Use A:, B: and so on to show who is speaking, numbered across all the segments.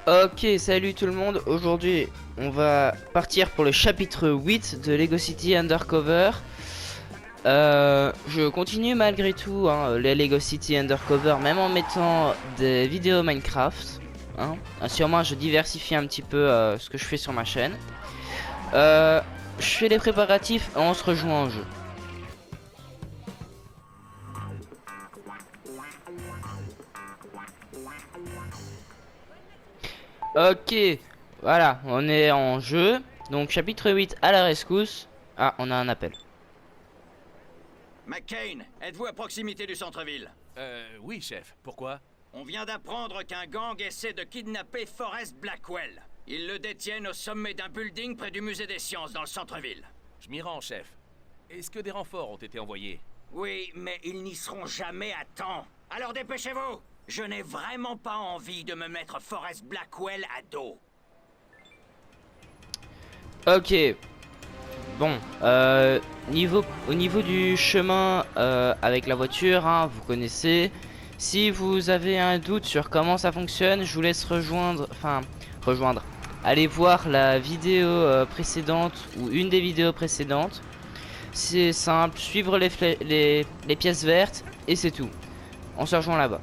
A: Ok, salut tout le monde. Aujourd'hui, on va partir pour le chapitre 8 de Lego City Undercover. Je continue malgré tout les Lego City Undercover, même en mettant des vidéos Minecraft. Sûrement, je diversifie un petit peu ce que je fais sur ma chaîne. Je fais les préparatifs et on se rejoint en jeu. Ok, voilà, on est en jeu. Donc chapitre 8 à la rescousse. Ah, on a un appel.
B: McCain, êtes-vous à proximité du centre-ville?
C: Oui, chef. Pourquoi?
B: On vient d'apprendre qu'un gang essaie de kidnapper Forrest Blackwell. Ils le détiennent au sommet d'un building près du musée des sciences dans le centre-ville.
C: Je m'y rends, chef. Est-ce que des renforts ont été envoyés?
B: Oui, mais ils n'y seront jamais à temps. Alors dépêchez-vous! Je n'ai vraiment pas envie de me mettre Forrest Blackwell à dos.
A: Ok. Bon, au niveau du chemin avec la voiture, vous connaissez. Si vous avez un doute sur comment ça fonctionne, je vous laisse rejoindre. Allez voir la vidéo précédente ou une des vidéos précédentes. C'est simple, suivre les pièces vertes et c'est tout. On se rejoint là-bas.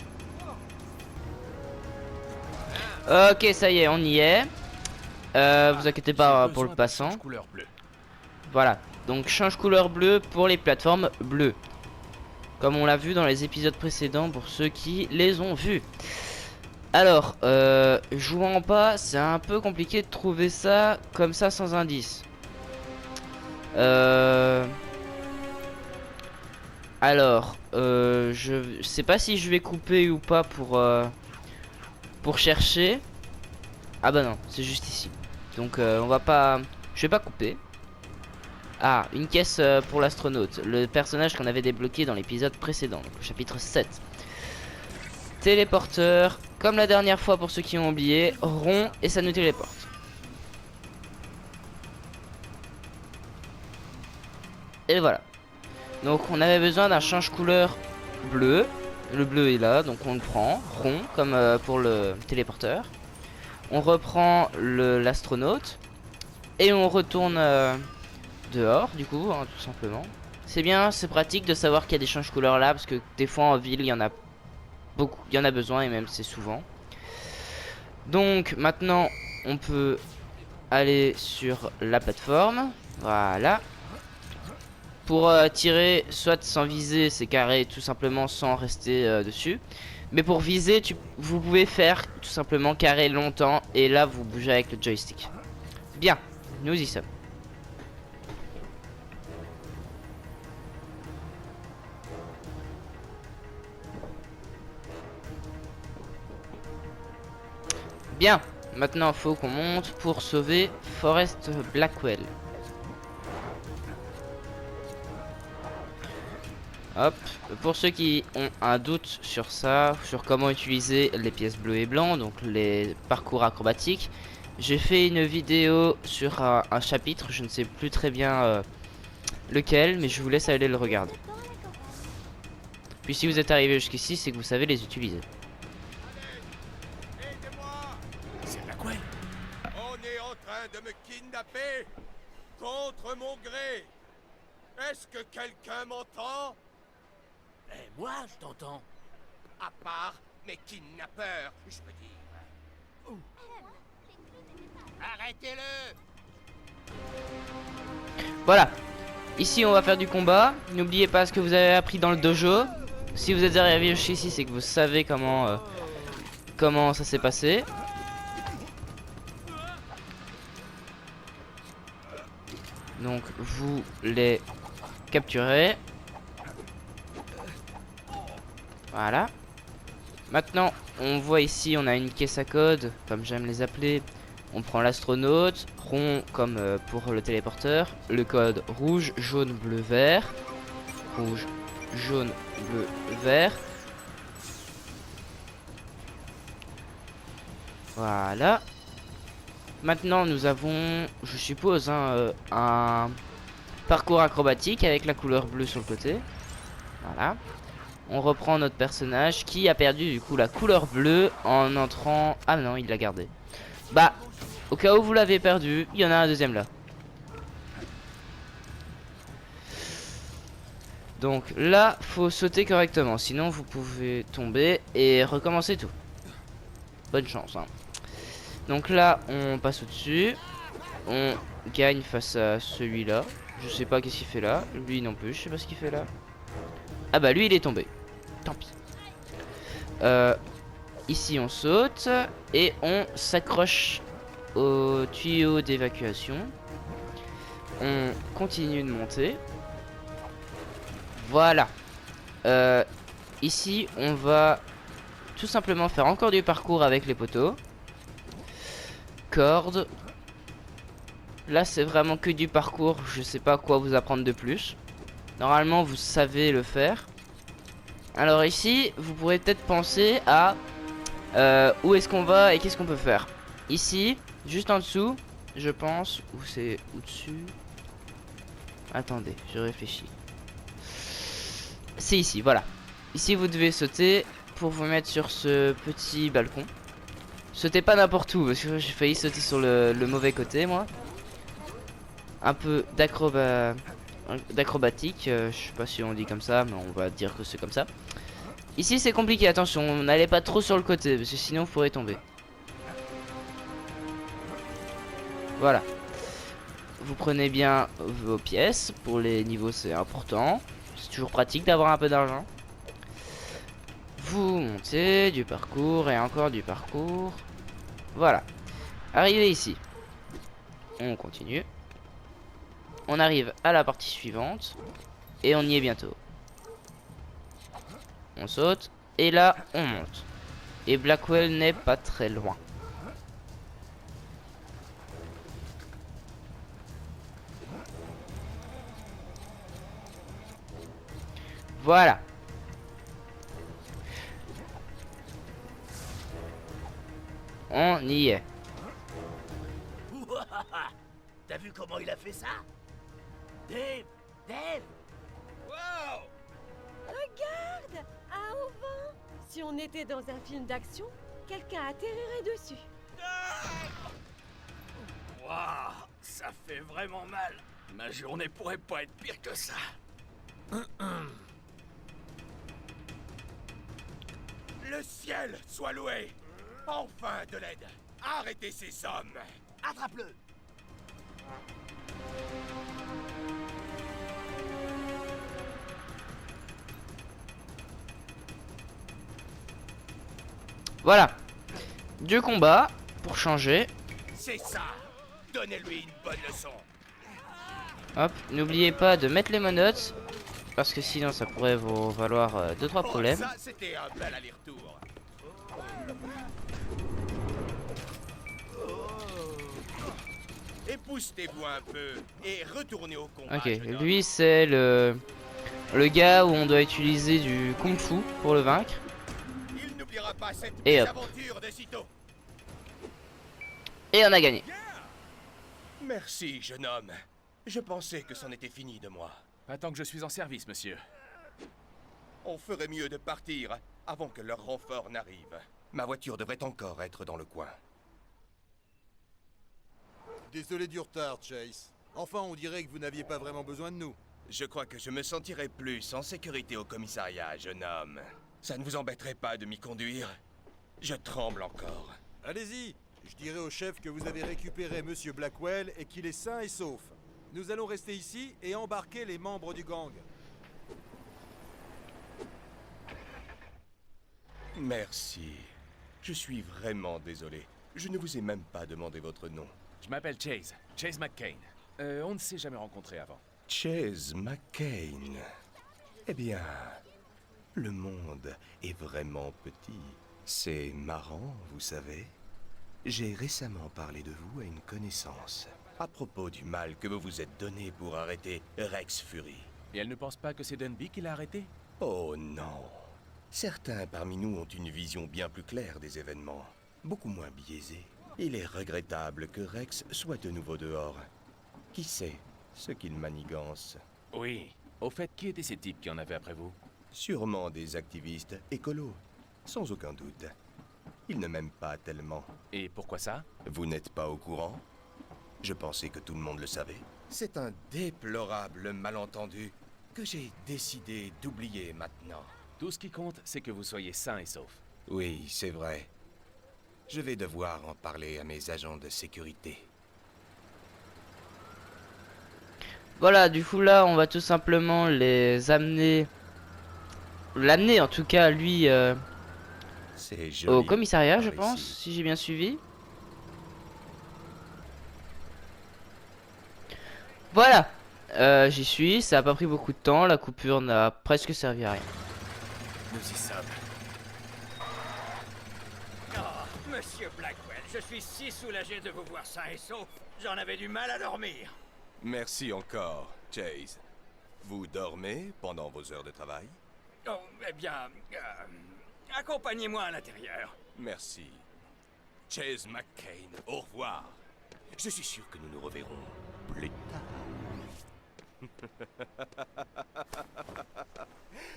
A: Ok, ça y est, on y est. Vous inquiétez pas pour le passant.
C: Couleur bleue.
A: Voilà, donc change couleur bleue pour les plateformes bleues. Comme on l'a vu dans les épisodes précédents pour ceux qui les ont vus. Alors, jouant pas, c'est un peu compliqué de trouver ça comme ça sans indice. Alors, je sais pas si je vais couper ou pas pour chercher. Ah bah non, c'est juste ici. Donc on va pas... Je vais pas couper. Ah, une caisse pour l'astronaute. Le personnage qu'on avait débloqué dans l'épisode précédent, donc le chapitre 7. Téléporteur. Comme la dernière fois pour ceux qui ont oublié. Rond et ça nous téléporte. Et voilà. Donc on avait besoin d'un change couleur bleu. Le bleu est là, donc on le prend. Rond, comme pour le téléporteur. On reprend l'astronaute. Et on retourne dehors, du coup, tout simplement. C'est bien, c'est pratique de savoir qu'il y a des change couleurs là. Parce que des fois en ville, il y en a beaucoup. Il y en a besoin et même c'est souvent. Donc maintenant, on peut aller sur la plateforme. Voilà. Pour tirer, soit sans viser, c'est carré, tout simplement sans rester dessus. Mais pour viser, vous pouvez faire tout simplement carré longtemps. Et là, vous bougez avec le joystick. Bien, nous y sommes. Bien, maintenant il faut qu'on monte pour sauver Forrest Blackwell. Hop, pour ceux qui ont un doute sur ça, sur comment utiliser les pièces bleues et blancs, donc les parcours acrobatiques, j'ai fait une vidéo sur un chapitre, je ne sais plus très bien lequel, mais je vous laisse aller le regarder. Puis si vous êtes arrivé jusqu'ici, c'est que vous savez les utiliser.
C: C'est Blackwell.
D: On est en train de me kidnapper contre mon gré. Est-ce que quelqu'un m'entend?
C: Eh, moi, je t'entends.
D: À part mes kidnappeurs, je veux dire. Arrêtez-le!
A: Voilà, ici on va faire du combat. N'oubliez pas ce que vous avez appris dans le dojo. Si vous êtes arrivé jusqu'ici, c'est que vous savez comment ça s'est passé. Donc vous les capturez. Voilà. Maintenant on voit ici, on a une caisse à code, comme j'aime les appeler. On prend l'astronaute, rond comme pour le téléporteur. Le code rouge, jaune, bleu, vert. Rouge, jaune, bleu, vert. Voilà. Maintenant nous avons, je suppose, un parcours acrobatique avec la couleur bleue sur le côté. Voilà. On reprend notre personnage qui a perdu du coup la couleur bleue en entrant... Ah non, il l'a gardé. Bah, au cas où vous l'avez perdu, il y en a un deuxième là. Donc là, faut sauter correctement, sinon vous pouvez tomber et recommencer tout. Bonne chance, hein. Donc là, on passe au-dessus. On gagne face à celui-là. Je sais pas qu'est-ce qu'il fait là. Lui non plus, je sais pas ce qu'il fait là. Ah bah lui, il est tombé. Tant pis. Ici, on saute et on s'accroche au tuyau d'évacuation. On continue de monter. Voilà. Ici, on va tout simplement faire encore du parcours avec les poteaux. Cordes. Là, c'est vraiment que du parcours. Je sais pas quoi vous apprendre de plus. Normalement, vous savez le faire. Alors ici, vous pourrez peut-être penser à où est-ce qu'on va et qu'est-ce qu'on peut faire. Ici, juste en dessous, je pense. Où c'est au-dessus? Attendez, je réfléchis. C'est ici, voilà. Ici, vous devez sauter pour vous mettre sur ce petit balcon. Sautez pas n'importe où, parce que j'ai failli sauter sur le mauvais côté, moi. Un peu d'acrobatique, je sais pas si on dit comme ça, mais on va dire que c'est comme ça. Ici, c'est compliqué, attention, n'allez pas trop sur le côté, parce que sinon, vous pourrez tomber. Voilà. Vous prenez bien vos pièces, pour les niveaux, c'est important. C'est toujours pratique d'avoir un peu d'argent. Vous montez du parcours et encore du parcours. Voilà. Arrivé ici. On continue. On arrive à la partie suivante. Et on y est bientôt. On saute. Et là, on monte. Et Blackwell n'est pas très loin. Voilà. On y est.
B: T'as vu comment il a fait ça? Dave! Dave!
D: Wow!
E: Regarde! Un auvent! Si on était dans un film d'action, quelqu'un atterrirait dessus.
B: Waouh! Ça fait vraiment mal. Ma journée pourrait pas être pire que ça.
D: Le ciel soit loué! Enfin de l'aide! Arrêtez ces hommes!
B: Attrape-le!
A: Voilà. Du combat, pour changer.
D: C'est ça! Donnez-lui une bonne leçon!
A: Hop, n'oubliez pas de mettre les menottes. Parce que sinon ça pourrait vous valoir 2-3 problèmes.
D: Ça, c'était un bel aller-retour! Époustez-vous un peu et retournez au combat.
A: Ok,
D: jeune homme.
A: lui c'est le gars où on doit utiliser du kung fu pour le vaincre.
D: Il n'oubliera pas cette
A: Et hop.
D: aventure de sitôt.
A: Et on a gagné.
D: Merci, jeune homme. Je pensais que c'en était fini de moi.
C: Pas tant que je suis en service, monsieur.
D: On ferait mieux de partir avant que leur renfort n'arrive. Ma voiture devrait encore être dans le coin.
F: Désolé du retard, Chase. Enfin, on dirait que vous n'aviez pas vraiment besoin de nous.
D: Je crois que je me sentirais plus en sécurité au commissariat, jeune homme. Ça ne vous embêterait pas de m'y conduire? Je tremble encore.
F: Allez-y. Je dirai au chef que vous avez récupéré Monsieur Blackwell et qu'il est sain et sauf. Nous allons rester ici et embarquer les membres du gang.
D: Merci. Je suis vraiment désolé. Je ne vous ai même pas demandé votre nom.
C: Je m'appelle Chase. Chase McCain. On ne s'est jamais rencontrés avant.
D: Chase McCain. Eh bien, le monde est vraiment petit. C'est marrant, vous savez. J'ai récemment parlé de vous à une connaissance, à propos du mal que vous vous êtes donné pour arrêter Rex Fury.
C: Et elle ne pense pas que c'est Dunby qui l'a arrêté?
D: Oh non. Certains parmi nous ont une vision bien plus claire des événements, beaucoup moins biaisée. Il est regrettable que Rex soit de nouveau dehors. Qui sait ce qu'il manigance?
C: Oui. Au fait, qui étaient ces types qui en avaient après vous?
D: Sûrement des activistes écolos, sans aucun doute. Il ne m'aime pas tellement.
C: Et pourquoi ça?
D: Vous n'êtes pas au courant? Je pensais que tout le monde le savait. C'est un déplorable malentendu que j'ai décidé d'oublier maintenant.
C: Tout ce qui compte, c'est que vous soyez sain et sauf.
D: Oui, c'est vrai. Je vais devoir en parler à mes agents de sécurité.
A: Voilà, du coup là, on va tout simplement les amener... L'amener en tout cas, lui,
D: C'est
A: au
D: joli.
A: commissariat, je
D: par
A: pense,
D: ici.
A: si j'ai bien suivi. Voilà, j'y suis, ça a pas pris beaucoup de temps, la coupure n'a presque servi à rien.
C: Nous y sommes.
B: Oh, Monsieur Blackwell, je suis si soulagé de vous voir sain et sauf. J'en avais du mal à dormir.
D: Merci encore, Chase. Vous dormez pendant vos heures de travail?
B: Oh, eh bien, accompagnez-moi à l'intérieur.
D: Merci. Chase McCain, au revoir. Je suis sûr que nous nous reverrons plus tard.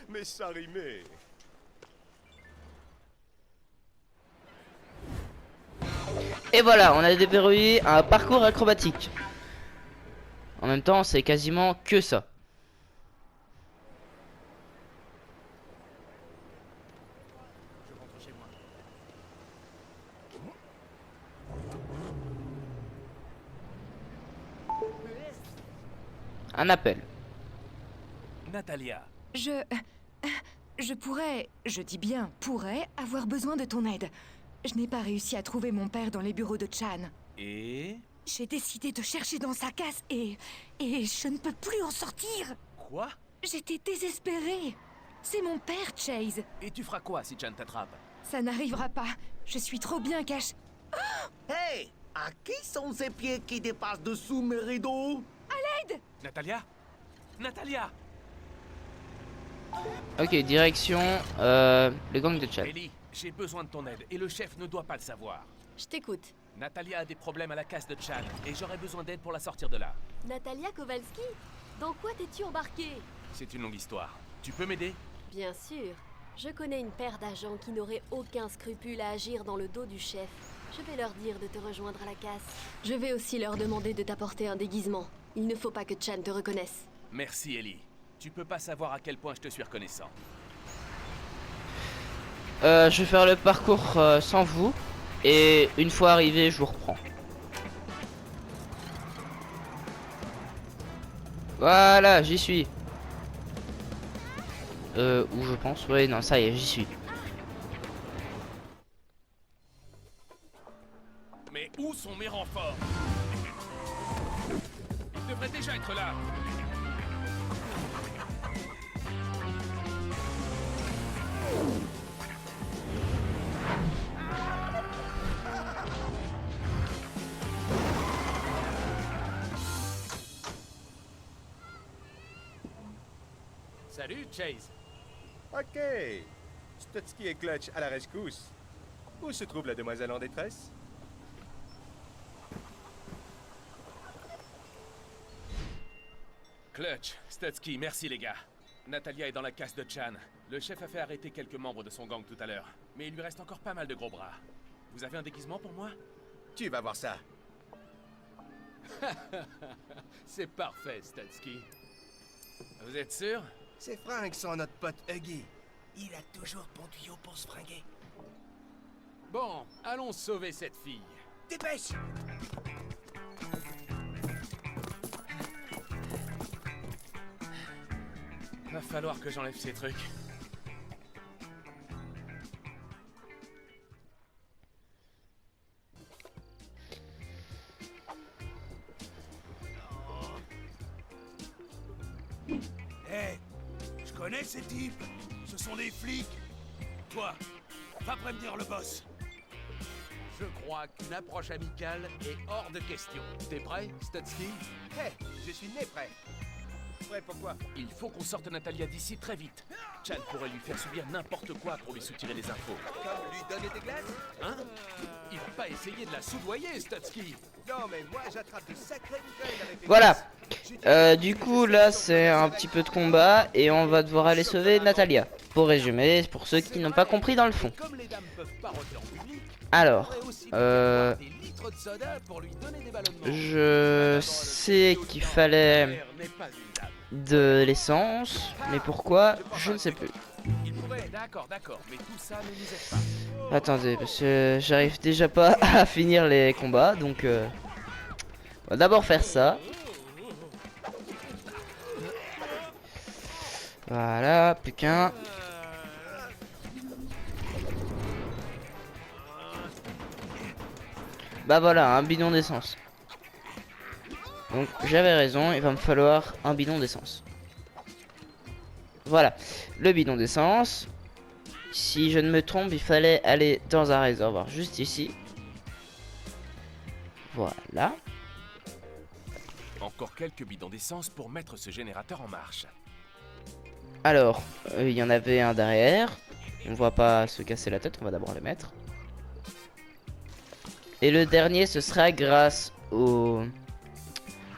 D: Mais ça rimait.
A: Et voilà, on a déverrouillé un parcours acrobatique. En même temps, c'est quasiment que ça.
C: Je rentre chez moi.
A: Un appel.
C: Natalia.
G: Je pourrais, je dis bien pourrais, avoir besoin de ton aide. Je n'ai pas réussi à trouver mon père dans les bureaux de Chan.
C: Et...
G: J'ai décidé de chercher dans sa casse et je ne peux plus en sortir.
C: Quoi?
G: J'étais désespérée. C'est mon père, Chase.
C: Et tu feras quoi si Chan t'attrape?
G: Ça n'arrivera pas. Je suis trop bien cachée.
H: Hey! À qui sont ces pieds qui dépassent dessous mes rideaux?
C: Natalia? Natalia!
A: Ok, direction le gang de Chan.
C: Ellie, j'ai besoin de ton aide et le chef ne doit pas le savoir.
I: Je t'écoute.
C: Natalia a des problèmes à la casse de Chan et j'aurais besoin d'aide pour la sortir de là.
I: Natalia Kowalski? Dans quoi t'es-tu embarqué?
C: C'est une longue histoire. Tu peux m'aider?
I: Bien sûr. Je connais une paire d'agents qui n'auraient aucun scrupule à agir dans le dos du chef. Je vais leur dire de te rejoindre à la casse. Je vais aussi leur demander de t'apporter un déguisement. Il ne faut pas que Chan te reconnaisse.
C: Merci Ellie. Tu peux pas savoir à quel point je te suis reconnaissant.
A: Je vais faire le parcours sans vous. Et une fois arrivé, je vous reprends. Voilà, j'y suis. Où je pense? Oui, non, ça y est, j'y suis.
C: Mais où sont mes renforts? Ils devraient déjà être là. Salut, Chase.
D: Ok. Stutsky et Clutch à la rescousse. Où se trouve la demoiselle en détresse?
C: Clutch, Stutsky, merci les gars. Natalia est dans la casse de Chan. Le chef a fait arrêter quelques membres de son gang tout à l'heure. Mais il lui reste encore pas mal de gros bras. Vous avez un déguisement pour moi?
D: Tu vas voir ça.
C: C'est parfait, Stutsky. Vous êtes sûr?
D: C'est Frank sans notre pote Huggy. Il a toujours de bons tuyaux pour se fringuer.
C: Bon, allons sauver cette fille.
D: Dépêche!
C: Va falloir que j'enlève ces trucs.
J: Hé, je connais ces types. Ce sont des flics. Toi, va prévenir le boss.
C: Je crois qu'une approche amicale est hors de question. T'es prêt, Stutsky?
D: Hé, je suis né prêt. Prêt pourquoi?
C: Il faut qu'on sorte Natalia d'ici très vite. Chan pourrait lui faire subir n'importe quoi pour lui soutirer les infos.
D: Comme lui donner des glaces?
C: Hein? Il va pas essayer de la soudoyer, Stutsky.
D: Non, mais moi j'attrape de sacrées migraines avec les
A: Voilà.
D: glaces.
A: Du coup, là, c'est un petit peu de combat. Et on va devoir aller sauver Natalia. pour résumer, pour ceux qui n'ont pas compris dans le fond. Alors, je sais qu'il fallait de l'essence, mais pourquoi, je ne sais plus. Attendez, parce que j'arrive déjà pas à finir les combats, donc on va d'abord faire ça. Voilà, plus qu'un. Bah voilà, un bidon d'essence. Donc j'avais raison, il va me falloir un bidon d'essence. Voilà, le bidon d'essence. Si je ne me trompe, il fallait aller dans un réservoir juste ici. Voilà.
C: Encore quelques bidons d'essence pour mettre ce générateur en marche.
A: Alors, il y en avait un derrière. On va pas se casser la tête, on va d'abord le mettre. Et le dernier, ce sera grâce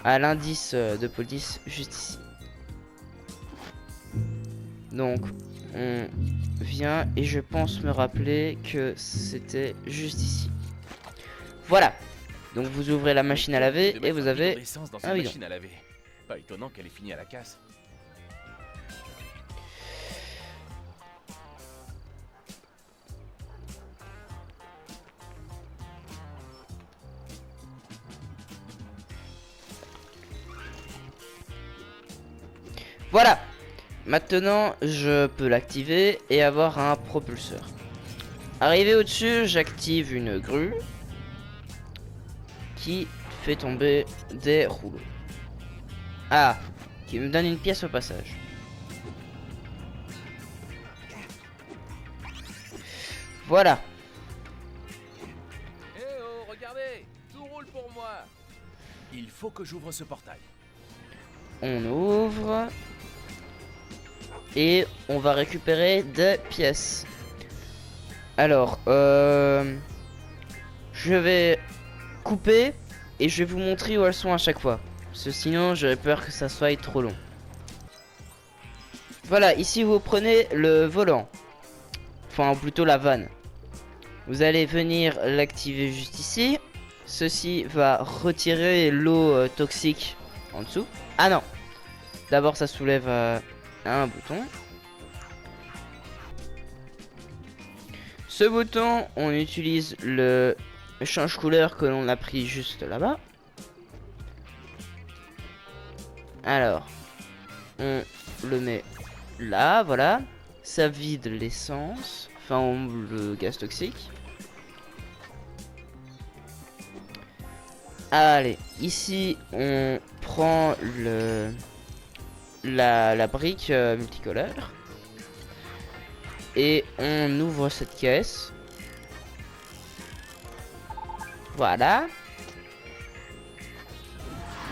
A: à l'indice de police juste ici. Donc, on vient et je pense me rappeler que c'était juste ici. Voilà. Donc vous ouvrez la machine à laver et vous avez un bidon.
C: Pas étonnant qu'elle ait fini à la casse.
A: Voilà. Maintenant, je peux l'activer et avoir un propulseur. Arrivé au-dessus, j'active une grue qui fait tomber des rouleaux. Ah, qui me donne une pièce au passage. Voilà.
C: Eh oh, regardez, tout roule pour moi. Il faut que j'ouvre ce portail.
A: On ouvre. Et on va récupérer des pièces. Alors, je vais couper et je vais vous montrer où elles sont à chaque fois. Parce que sinon, j'aurais peur que ça soit trop long. Voilà, ici vous prenez le volant. Enfin, plutôt la vanne. Vous allez venir l'activer juste ici. Ceci va retirer l'eau toxique en dessous. Ah non. D'abord, ça soulève un bouton. Ce bouton, on utilise le change couleur que l'on a pris juste là-bas. Alors, on le met là, voilà. Ça vide l'essence, enfin le gaz toxique. Allez, ici on prend la brique multicolore et on ouvre cette caisse. Voilà.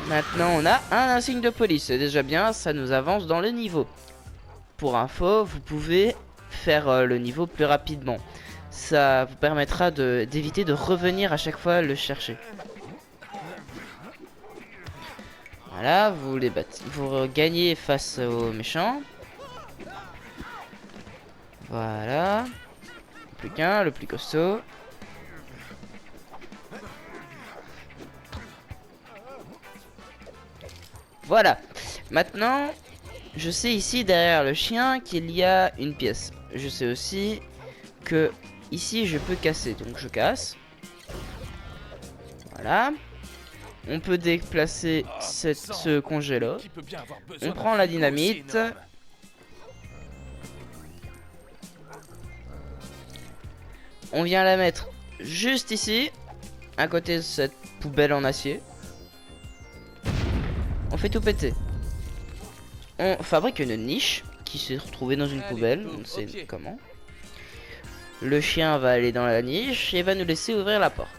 A: Maintenant on a un insigne de police, c'est déjà bien, ça nous avance dans le niveau. Pour info, vous pouvez faire le niveau plus rapidement. Ça vous permettra d'éviter de revenir à chaque fois le chercher. Voilà, vous les battez, vous gagnez face aux méchants. Voilà. Plus qu'un, le plus costaud. Voilà. Maintenant, je sais ici derrière le chien qu'il y a une pièce. Je sais aussi que ici je peux casser, donc je casse. Voilà. On peut déplacer ce congélo. On prend la dynamite. On vient la mettre juste ici, à côté de cette poubelle en acier. On fait tout péter. On fabrique une niche qui s'est retrouvée dans une poubelle, on ne sait comment. Le chien va aller dans la niche et va nous laisser ouvrir la porte.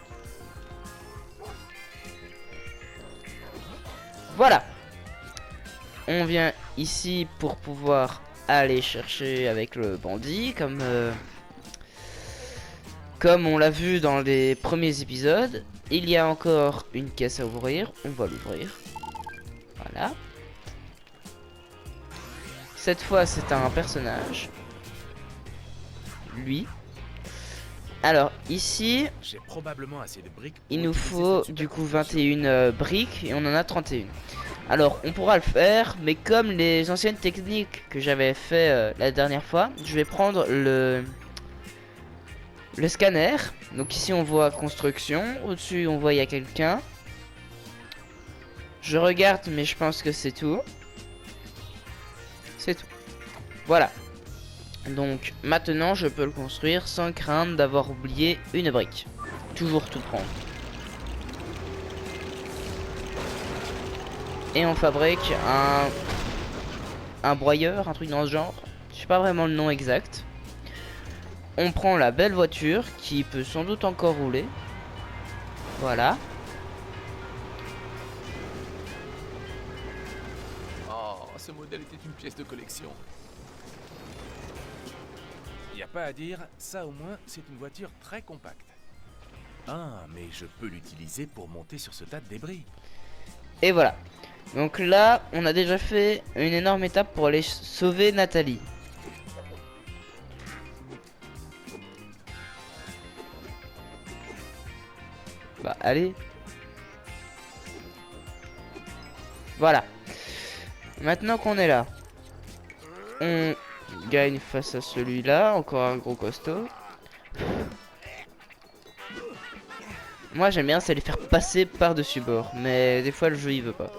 A: Voilà. On vient ici pour pouvoir aller chercher avec le bandit, comme on l'a vu dans les premiers épisodes. Il y a encore une caisse à ouvrir, on va l'ouvrir. Voilà. Cette fois c'est un personnage. lui. Alors ici,
C: J'ai probablement assez de briques.
A: il
C: pour
A: nous
C: utiliser
A: faut
C: cette
A: du
C: super
A: coup
C: construction.
A: 21 briques et on en a 31. Alors on pourra le faire, mais comme les anciennes techniques que j'avais fait la dernière fois, je vais prendre le scanner. Donc ici on voit construction, au-dessus on voit il y a quelqu'un. Je regarde mais je pense que c'est tout. C'est tout. Voilà. Donc maintenant je peux le construire sans craindre d'avoir oublié une brique. Toujours tout prendre. Et on fabrique un broyeur, un truc dans ce genre. Je sais pas vraiment le nom exact. On prend la belle voiture qui peut sans doute encore rouler. Voilà.
C: Oh, ce modèle était une pièce de collection. Y a pas à dire, ça au moins, c'est une voiture très compacte. Ah, mais je peux l'utiliser pour monter sur ce tas de débris.
A: Et voilà. Donc là, on a déjà fait une énorme étape pour aller sauver Nathalie. Bah allez. Voilà. Maintenant qu'on est là, on gagne face à celui-là. Encore un gros costaud. Moi j'aime bien, c'est les faire passer par-dessus bord. Mais des fois le jeu il veut pas.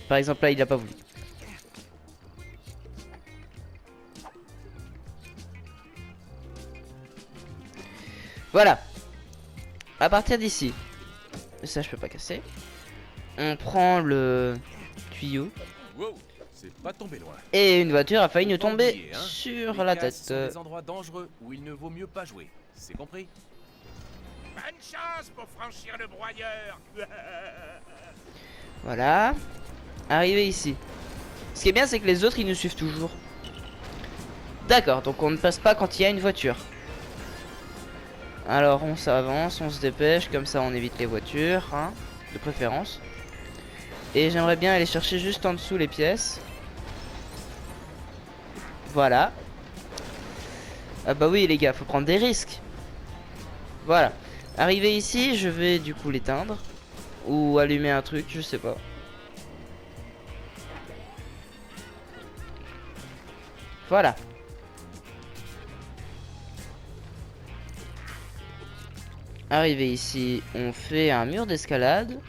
A: Par exemple là il a pas voulu. Voilà. À partir d'ici, ça je peux pas casser. On prend le tuyau.
C: Wow, c'est pas tombé loin.
A: Et une voiture a failli nous
C: Faut pas
A: tomber
C: oublier, hein,
A: sur
C: les
A: la
C: casses
A: tête.
C: sont des endroits dangereux où il ne vaut mieux pas jouer. C'est compris?
J: Bonne chance pour franchir le broyeur.
A: Voilà. Arrivé ici. Ce qui est bien c'est que les autres ils nous suivent toujours. D'accord, donc on ne passe pas quand il y a une voiture. Alors on s'avance, on se dépêche, comme ça on évite les voitures, hein, de préférence. Et j'aimerais bien aller chercher juste en dessous les pièces. Voilà. Ah bah oui les gars, faut prendre des risques. Voilà. Arrivé ici, je vais du coup l'éteindre. Ou allumer un truc, je sais pas. Voilà. Arrivé ici, on fait un mur d'escalade.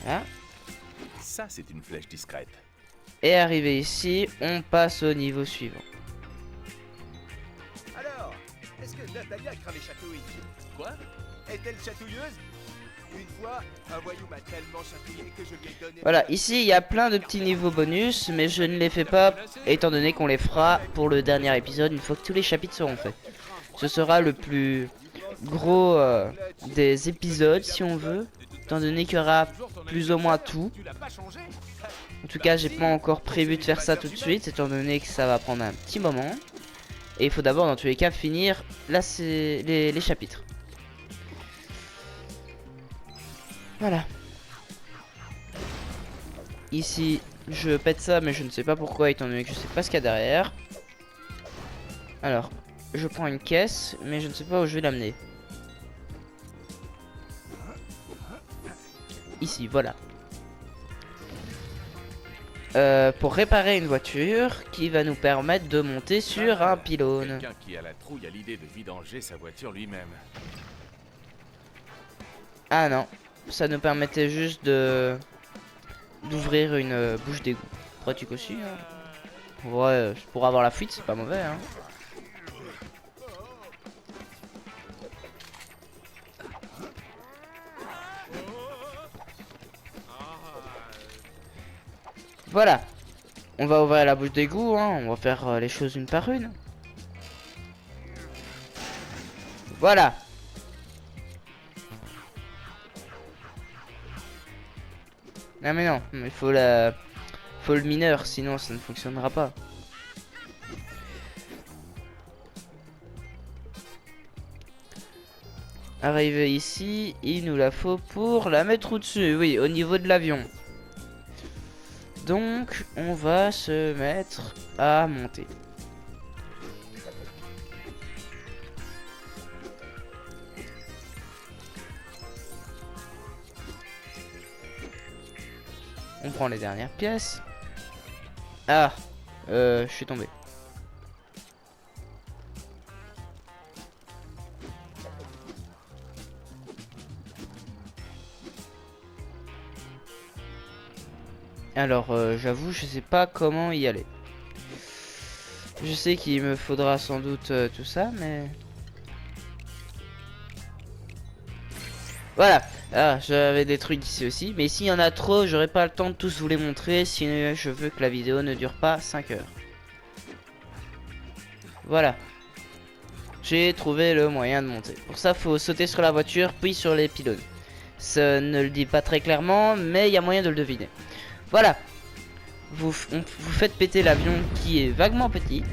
A: Voilà.
C: Ça, c'est une flèche discrète.
A: Et arrivé ici, on passe au niveau suivant.
D: Alors, est-ce que Natalia a cramé chatouille?
C: Quoi?
D: Est-elle chatouilleuse? Une fois, un voyou m'a tellement chatouillé que je lui ai donné...
A: Voilà, ici il y a plein de petits niveaux bonus, mais je ne les fais pas étant donné qu'on les fera pour le dernier épisode une fois que tous les chapitres seront faits. Ce sera le plus gros des épisodes si on veut, étant donné qu'il y aura plus ou moins tout. En tout cas, j'ai pas encore prévu de faire ça tout de suite, étant donné que ça va prendre un petit moment. Et il faut d'abord dans tous les cas finir là c'est les chapitres. Voilà. Ici, je pète ça, mais je ne sais pas pourquoi, étant donné que je sais pas ce qu'il y a derrière. Alors, je prends une caisse, mais je ne sais pas où je vais l'amener. Ici, voilà. Pour réparer une voiture qui va nous permettre de monter sur un pylône.
C: Quelqu'un qui a la trouille à l'idée de vidanger sa voiture lui-même.
A: Ah non, ça nous permettait juste de d'ouvrir une bouche d'égout. Pratique aussi. Hein. Ouais, pour avoir la fuite, c'est pas mauvais. Hein. Voilà. On va ouvrir la bouche d'égout. Hein. On va faire les choses une par une. Voilà. Non mais non, il faut le mineur, sinon ça ne fonctionnera pas. Arrivé ici, il nous la faut pour la mettre au-dessus, oui, au niveau de l'avion. Donc, on va se mettre à monter. On prend les dernières pièces. Ah, je suis tombé. Alors, j'avoue, je sais pas comment y aller. Je sais qu'il me faudra sans doute tout ça, mais... Voilà. Ah, j'avais des trucs ici aussi. Mais s'il y en a trop, j'aurai pas le temps de tous vous les montrer. Si je veux que la vidéo ne dure pas 5 heures. Voilà. J'ai trouvé le moyen de monter. Pour ça, faut sauter sur la voiture, puis sur les pylônes. Ça ne le dit pas très clairement, mais il y a moyen de le deviner. Voilà. Vous faites péter l'avion qui est vaguement petit.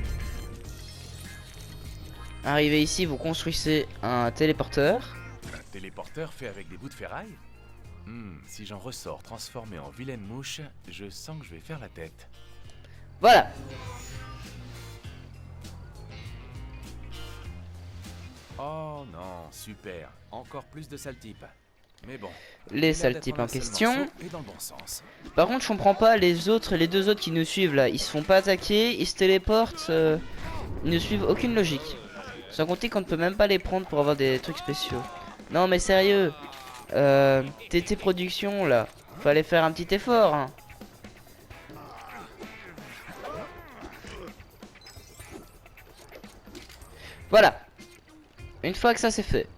A: Arrivé ici, vous construisez un téléporteur.
C: Un téléporteur fait avec des bouts de ferraille? Si j'en ressors transformé en vilaine mouche, je sens que je vais faire la tête.
A: Voilà.
C: Oh non, super. Encore plus de sales types. Mais bon.
A: Les sales types en question.
C: Et dans le bon sens.
A: Par contre, je comprends pas les deux autres qui nous suivent là. Ils se font pas attaquer, ils se téléportent. Ils ne suivent aucune logique. Sans compter qu'on ne peut même pas les prendre pour avoir des trucs spéciaux. Non mais sérieux. TT Productions là. Fallait faire un petit effort. Hein. Voilà. Une fois que ça c'est fait.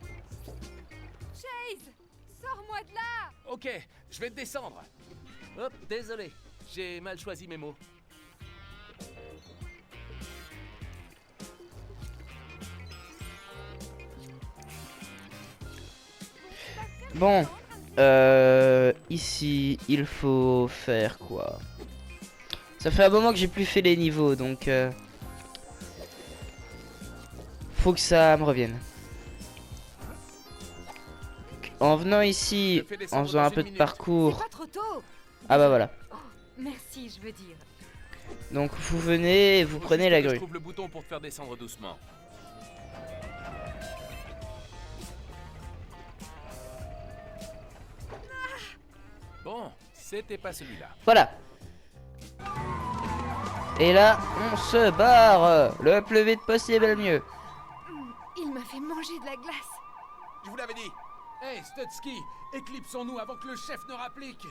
G: Chase, sors-moi de là.
C: Ok, je vais te descendre. Hop, désolé. J'ai mal choisi mes mots.
A: Bon, ici, il faut faire quoi? Ça fait un moment que j'ai plus fait les niveaux, donc faut que ça me revienne. En venant ici, en faisant un peu de parcours.
G: Pas trop tôt.
A: Ah bah voilà.
G: Oh, merci, je veux dire.
A: Donc vous venez et vous prenez la grue.
C: Je trouve le bouton pour te faire descendre doucement. Bon, c'était pas celui-là.
A: Voilà. Et là, on se barre. Le plus vite possible, le mieux.
G: Il m'a fait manger de la glace.
J: Je vous l'avais dit.
C: Hey, Stutsky, éclipsons-nous avant que le chef ne rapplique.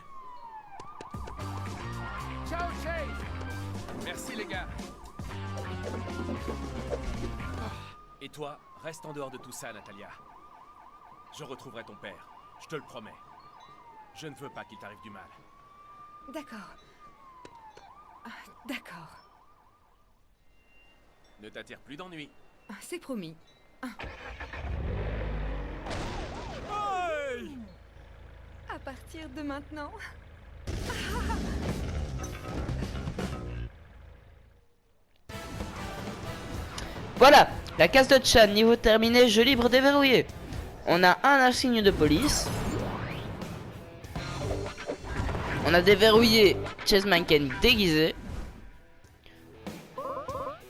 C: Ciao, chef. Merci, les gars. Et toi, reste en dehors de tout ça, Natalia. Je retrouverai ton père, je te le promets. Je ne veux pas qu'il t'arrive du mal.
G: D'accord. D'accord.
C: Ne t'attire plus d'ennui.
G: C'est promis.
J: Hey!
G: À partir de maintenant.
A: Voilà, la case de Chan, niveau terminé, jeu libre déverrouillé. On a un insigne de police. On a déverrouillé Chase Manken déguisé.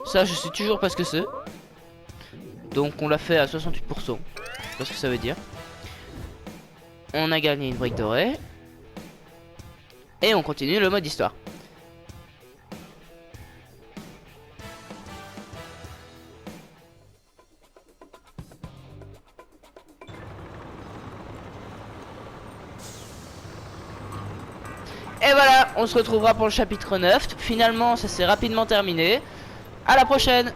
A: Ça, je sais toujours pas ce que c'est. Donc on l'a fait à 68%. Je sais pas ce que ça veut dire. On a gagné une brique dorée. Et on continue le mode histoire. Et voilà, on se retrouvera pour le chapitre 9. Finalement, ça s'est rapidement terminé. À la prochaine!